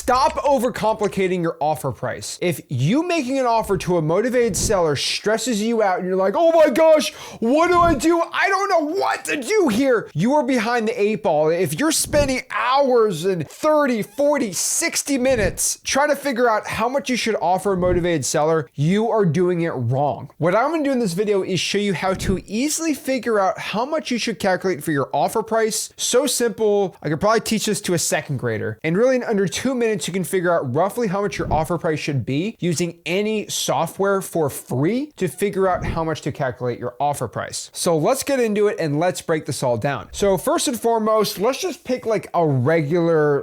Stop overcomplicating your offer price. If you making an offer to a motivated seller stresses you out and you're like, oh my gosh, what do? I don't know what to do here. You are behind the 8 ball. If you're spending hours and 30, 40, 60 minutes trying to figure out how much you should offer a motivated seller, you are doing it wrong. What I'm gonna do in this video is show you how to easily figure out how much you should calculate for your offer price. So simple, I could probably teach this to a second grader. And really in under 2 minutes, you can figure out roughly how much your offer price should be using any software for free to figure out how much to calculate your offer price. So let's get into it and let's break this all down. So first and foremost, let's just pick like a regular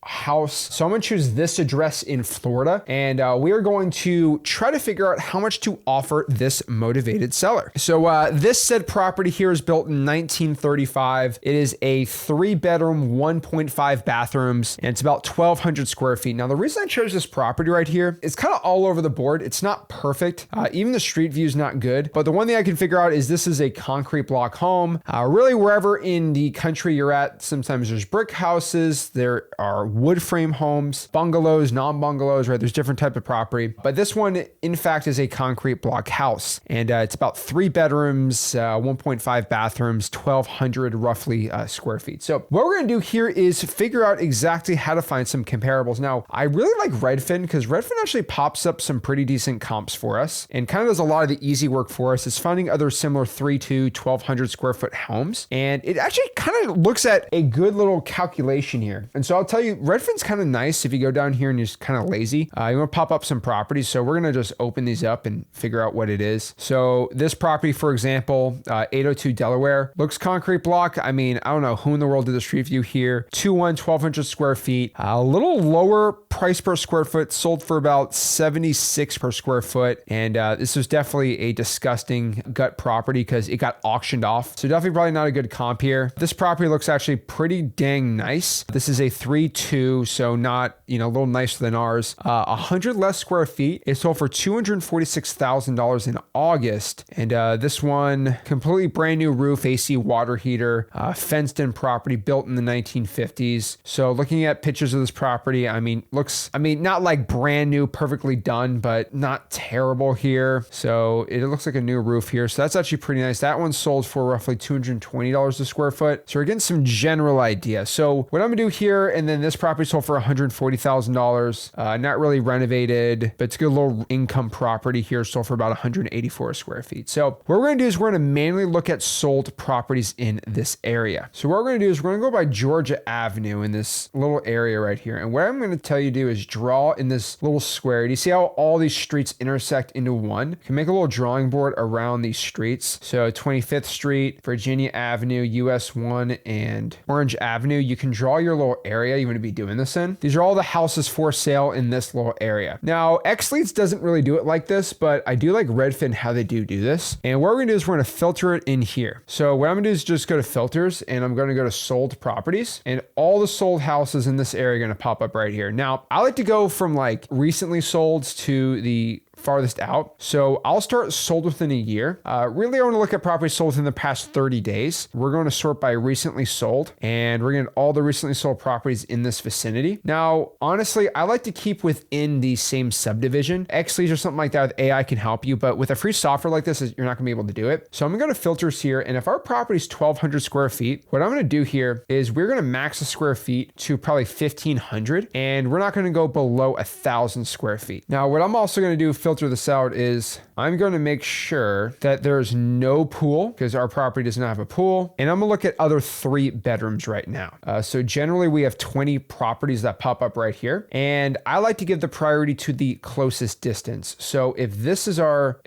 house. So I'm gonna choose this address in Florida, and we are going to try to figure out how much to offer this motivated seller. So this said property here is built in 1935. It is a 3-bedroom, 1.5 bathrooms, and it's about 1,200 square feet. Now, the reason I chose this property right here, it's kind of all over the board. It's not perfect. Even the street view is not good, but the one thing I can figure out is this is a concrete block home. Really, wherever in the country you're at, sometimes there's brick houses, there are wood frame homes, bungalows, non-bungalows, right? There's different type of property, but this one in fact is a concrete block house, and it's about 3 bedrooms, 1.5 bathrooms, 1,200 roughly square feet. So what we're gonna do here is figure out exactly how to find some comparables. Now, I really like Redfin because Redfin actually pops up some pretty decent comps for us and kind of does a lot of the easy work for us. It's finding other similar 3 to 1,200 square foot homes, and it actually kind of looks at a good little calculation here. And so I'll tell you, Redfin's kind of nice if you go down here and you're just kind of lazy. You want to pop up some properties. So we're going to just open these up and figure out what it is. So this property, for example, 802 Delaware, looks concrete block. I mean, I don't know who in the world did the street view here. 1,200 square feet, a little lower price per square foot, sold for about 76 per square foot. And this was definitely a disgusting gut property because it got auctioned off. So definitely probably not a good comp here. This property looks actually pretty dang nice. This is a 3-2, so not, a little nicer than ours. 100 less square feet. It sold for $246,000 in August. And this one, completely brand new roof, AC water heater, fenced in property, built in the 1950s. So looking at pictures of this property, not like brand new, perfectly done, but not terrible here. So it looks like a new roof here. So that's actually pretty nice. That one sold for roughly $220 a square foot. So we're getting some general idea. So what I'm gonna do here, and then this property sold for $140,000. Not really renovated, but it's a good little income property here. Sold for about 184 square feet. So what we're gonna do is we're gonna manually look at sold properties in this area. So what we're gonna do is we're gonna go by Georgia Avenue in this little area right here. And what I'm gonna tell you to do is draw in this little square. Do you see how all these streets intersect into one? You can make a little drawing board around these streets. So 25th Street, Virginia Avenue, US 1, and Orange Avenue. You can draw your little area you want to be doing this in. These are all the houses for sale in this little area. Now, XLeads doesn't really do it like this, but I do like Redfin how they do this. And what we're gonna do is we're gonna filter it in here. So what I'm gonna do is just go to filters, and I'm gonna go to sold properties, and all the sold houses in this area are gonna pop up right here. Now, I like to go from like recently sold to the farthest out. So I'll start sold within a year. Really, I want to look at properties sold within the past 30 days. We're going to sort by recently sold, and we're going to get all the recently sold properties in this vicinity. Now, honestly, I like to keep within the same subdivision. XLeads or something like that with AI can help you, but with a free software like this, you're not going to be able to do it. So I'm going to go to filters here, and if our property is 1,200 square feet, what I'm going to do here is we're going to max the square feet to probably 1,500, and we're not going to go below 1,000 square feet. Now, what I'm also going to do, filter this out, is I'm going to make sure that there's no pool because our property does not have a pool. And I'm gonna look at other 3 bedrooms right now. So generally we have 20 properties that pop up right here. And I like to give the priority to the closest distance. So if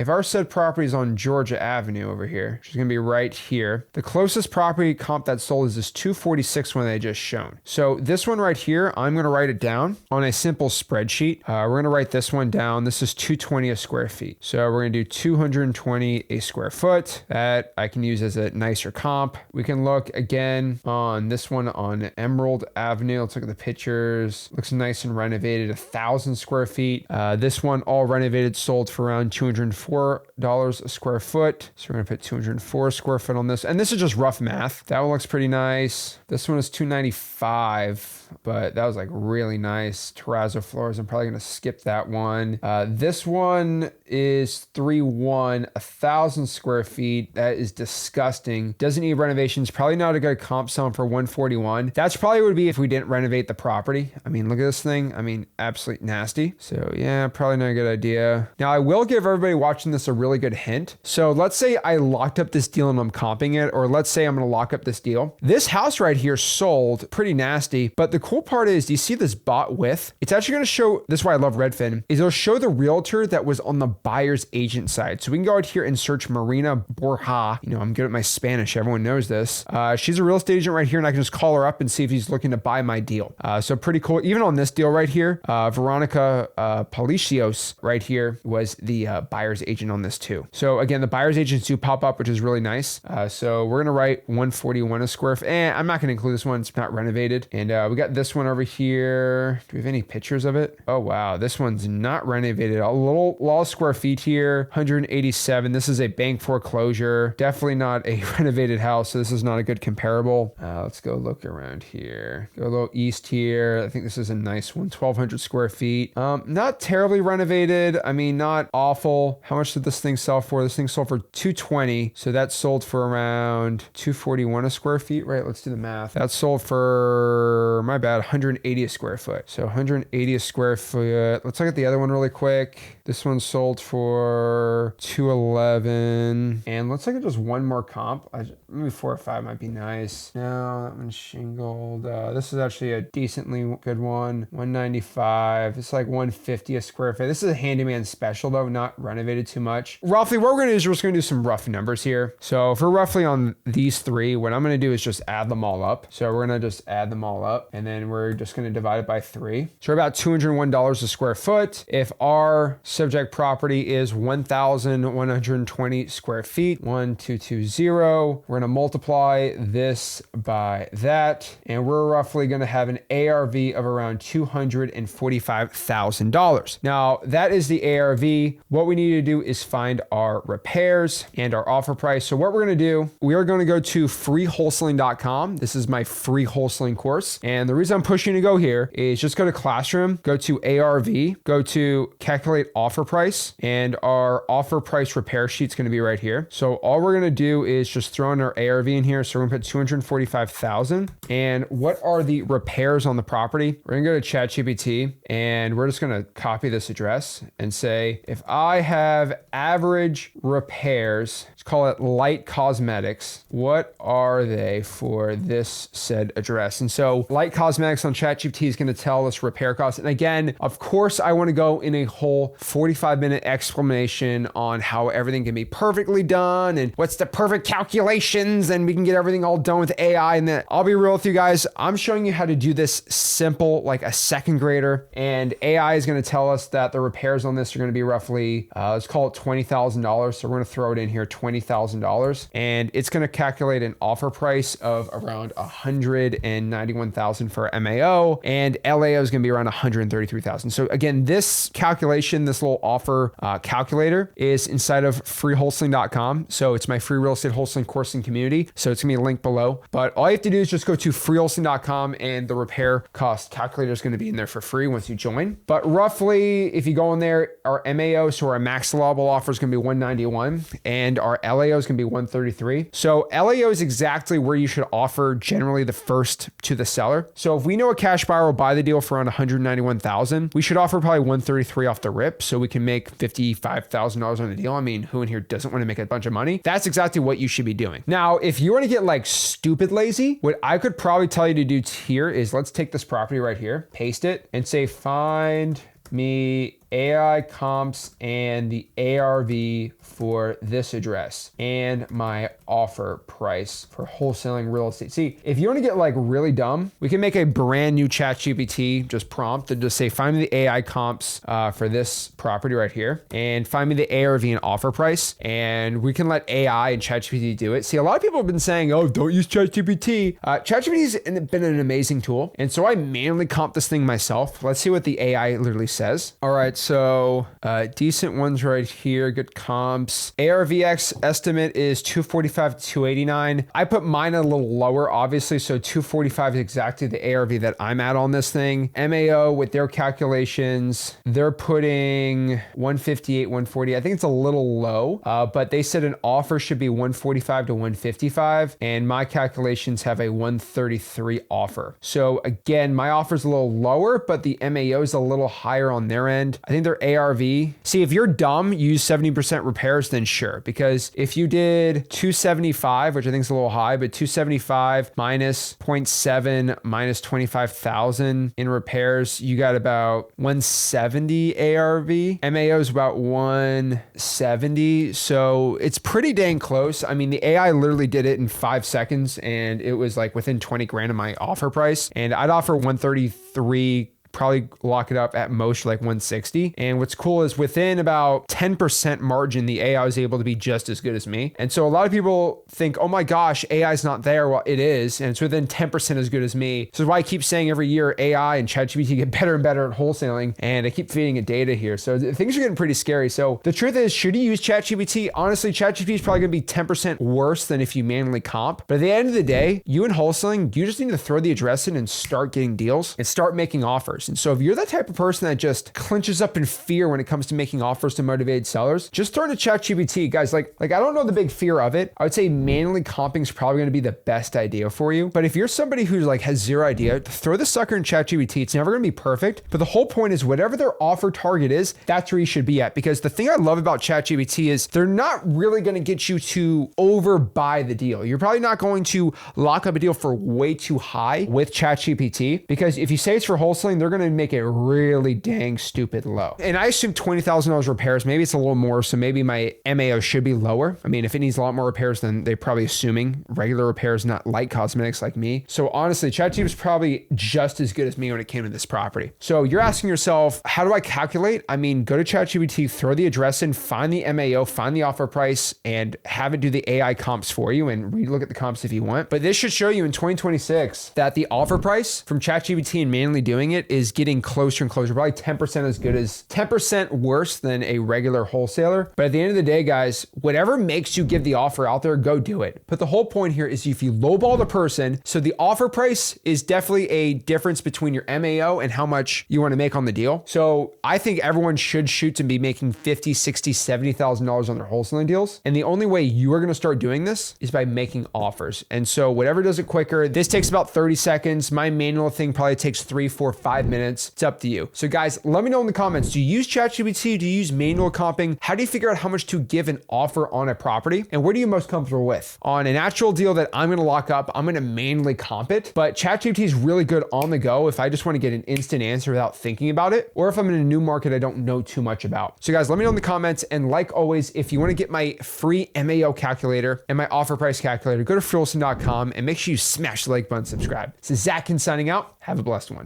our said property is on Georgia Avenue over here, which is gonna be right here, the closest property comp that sold is this 246 one that I just shown. So this one right here, I'm gonna write it down on a simple spreadsheet. We're gonna write this one down. This is 220 220 a square feet. So we're gonna do 220 a square foot. That I can use as a nicer comp. We can look again on this one on Emerald Avenue. Let's look at the pictures. Looks nice and renovated, 1,000 square feet. This one all renovated, sold for around $204 a square foot. So we're gonna put 204 square foot on this. And this is just rough math. That one looks pretty nice. This one is 295, but that was like really nice. Terrazzo floors. I'm probably gonna skip that one. This one is 3-1, 1,000 square feet. That is disgusting. Doesn't need renovations. Probably not a good comp sum for 141. That's probably would be if we didn't renovate the property. I mean, look at this thing. I mean, absolutely nasty. So yeah, probably not a good idea. Now I will give everybody watching this a really good hint. So let's say I locked up this deal and I'm comping it, or let's say I'm gonna lock up this deal. This house right here sold pretty nasty, but the cool part is, do you see this bought with? It's actually gonna show, this is why I love Redfin, is it'll show the realtor that was on the buyer's agent side. So we can go out here and search Marina Borja. You know, I'm good at my Spanish. Everyone knows this. She's a real estate agent right here, and I can just call her up and see if he's looking to buy my deal. So pretty cool. Even on this deal right here, Veronica Palicios right here was the buyer's agent on this too. So again, the buyer's agents do pop up, which is really nice. So we're gonna write 141 a square foot. I'm not gonna include this one. It's not renovated. And we got this one over here. Do we have any pictures of it? Oh wow, this one's not renovated. A lot of square feet here. 187. This is a bank foreclosure. Definitely not a renovated house. So this is not a good comparable. Let's go look around here. Go a little east here. I think this is a nice one. 1,200 square feet. Not terribly renovated. I mean, not awful. How much did this thing sell for? This thing sold for 220. So that sold for around 241 a square feet, right? Let's do the math. That sold for, my bad, 180 a square foot. So 180 a square foot. Let's look at the other one really quick. This one sold for 211. And let's look at just one more comp. Maybe 4 or 5 might be nice. No, that one's shingled. This is actually a decently good one. 195. It's like 150 a square foot. This is a handyman special though, not renovated too much. Roughly what we're gonna do is we're just gonna do some rough numbers here. So if we're roughly on these 3, what I'm gonna do is just add them all up. So we're gonna just add them all up, and then we're just gonna divide it by 3. So we're about $201 a square foot. If our subject property is 1,120 square feet, 1,220, we're gonna multiply this by that, and we're roughly gonna have an ARV of around $245,000. Now that is the ARV. What we need to do is find our repairs and our offer price. So what we're gonna do, we are gonna go to freewholesaling.com. This is my free wholesaling course. And the reason I'm pushing you to go here is just go to Classroom, go to ARV, go to calculate offer price, and our offer price repair sheet's gonna be right here. So all we're gonna do is just throw in our ARV in here. So we're gonna put 245,000. And what are the repairs on the property? We're gonna go to ChatGPT, and we're just gonna copy this address and say, if I have average repairs, let's call it light cosmetics, what are they for this said address? And so light cosmetics on ChatGPT is gonna tell us repair costs. And again, of course, I wanna go in a whole 45-minute explanation on how everything can be perfectly done and what's the perfect calculations, and we can get everything all done with AI. And then I'll be real with you guys, I'm showing you how to do this simple, like a second grader, and AI is going to tell us that the repairs on this are going to be roughly, let's call it $20,000. So we're going to throw it in here, $20,000, and it's going to calculate an offer price of around $191,000 for MAO, and LAO is going to be around $133,000. So again, this calculation, this little offer calculator is inside of freewholesaling.com. So it's my free real estate wholesaling course and community. So it's gonna be linked below, but all you have to do is just go to freewholesaling.com, and the repair cost calculator is gonna be in there for free once you join. But roughly, if you go in there, our MAO, so our max allowable offer is gonna be 191, and our LAO is gonna be 133. So LAO is exactly where you should offer generally the first to the seller. So if we know a cash buyer will buy the deal for around 191,000, we should offer probably 133 off the rip, so we can make $55,000 on the deal. I mean, who in here doesn't want to make a bunch of money? That's exactly what you should be doing. Now, if you want to get like stupid lazy, what I could probably tell you to do here is, let's take this property right here, paste it, and say, find me AI comps and the ARV for this address and my offer price for wholesaling real estate. See, if you want to get like really dumb, we can make a brand new ChatGPT just prompt and just say, find me the AI comps for this property right here and find me the ARV and offer price. And we can let AI and ChatGPT do it. See, a lot of people have been saying, oh, don't use ChatGPT. ChatGPT's been an amazing tool. And so I manually comp this thing myself. Let's see what the AI literally says. All right, so decent ones right here, good comps. ARVX estimate is 245 to 289. I put mine a little lower, obviously, so 245 is exactly the ARV that I'm at on this thing. MAO with their calculations, they're putting 158, 140. I think it's a little low, but they said an offer should be 145 to 155, and my calculations have a 133 offer. So again, my offer's a little lower, but the MAO is a little higher on their end. I think their ARV, see, if you're dumb, use 70% repairs, then sure. Because if you did 275, which I think is a little high, but 275 minus 0.7 minus 25,000 in repairs, you got about 170 ARV. MAO is about 170. So it's pretty dang close. I mean, the AI literally did it in 5 seconds and it was like within 20 grand of my offer price. And I'd offer 133, probably lock it up at most like 160. And what's cool is within about 10% margin, the AI is able to be just as good as me. And so a lot of people think, oh my gosh, AI is not there. Well, it is. And it's within 10% as good as me. So why I keep saying every year AI and ChatGPT get better and better at wholesaling. And I keep feeding it data here. So things are getting pretty scary. So the truth is, should you use ChatGPT? Honestly, ChatGPT is probably going to be 10% worse than if you manually comp. But at the end of the day, you in wholesaling, you just need to throw the address in and start getting deals and start making offers. And so if you're that type of person that just clenches up in fear when it comes to making offers to motivated sellers, just throw it to ChatGPT. Guys, like I don't know the big fear of it. I would say manually comping is probably going to be the best idea for you. But if you're somebody who's like has zero idea, throw the sucker in ChatGPT. It's never going to be perfect. But the whole point is whatever their offer target is, that's where you should be at. Because the thing I love about ChatGPT is they're not really going to get you to overbuy the deal. You're probably not going to lock up a deal for way too high with ChatGPT, because if you say it's for wholesaling, they're going to make it really dang stupid low. And I assume $20,000 repairs, maybe it's a little more, so maybe my MAO should be lower. I mean, if it needs a lot more repairs, then they're probably assuming regular repairs, not light cosmetics like me. So honestly, ChatGPT is probably just as good as me when it came to this property. So you're asking yourself, how do I calculate? I mean, go to ChatGPT, throw the address in, find the MAO, find the offer price, and have it do the AI comps for you and relook at the comps if you want. But this should show you in 2026 that the offer price from ChatGPT and manually doing it is getting closer and closer, probably 10% as good as 10% worse than a regular wholesaler. But at the end of the day, guys, whatever makes you give the offer out there, go do it. But the whole point here is if you lowball the person, so the offer price is definitely a difference between your MAO and how much you want to make on the deal. So I think everyone should shoot to be making $50,000, $60,000, $70,000 on their wholesaling deals. And the only way you are going to start doing this is by making offers. And so whatever does it quicker, this takes about 30 seconds. My manual thing probably takes 3, 4, 5 minutes. It's up to you. So guys, let me know in the comments, do you use ChatGPT? Do you use manual comping? How do you figure out how much to give an offer on a property? And what are you most comfortable with? On an actual deal that I'm going to lock up, I'm going to manually comp it, but ChatGPT is really good on the go if I just want to get an instant answer without thinking about it, or if I'm in a new market I don't know too much about. So guys, let me know in the comments. And like always, if you want to get my free MAO calculator and my offer price calculator, go to freewholesale.com and make sure you smash the like button, subscribe. This is Zach Ginn signing out. Have a blessed one.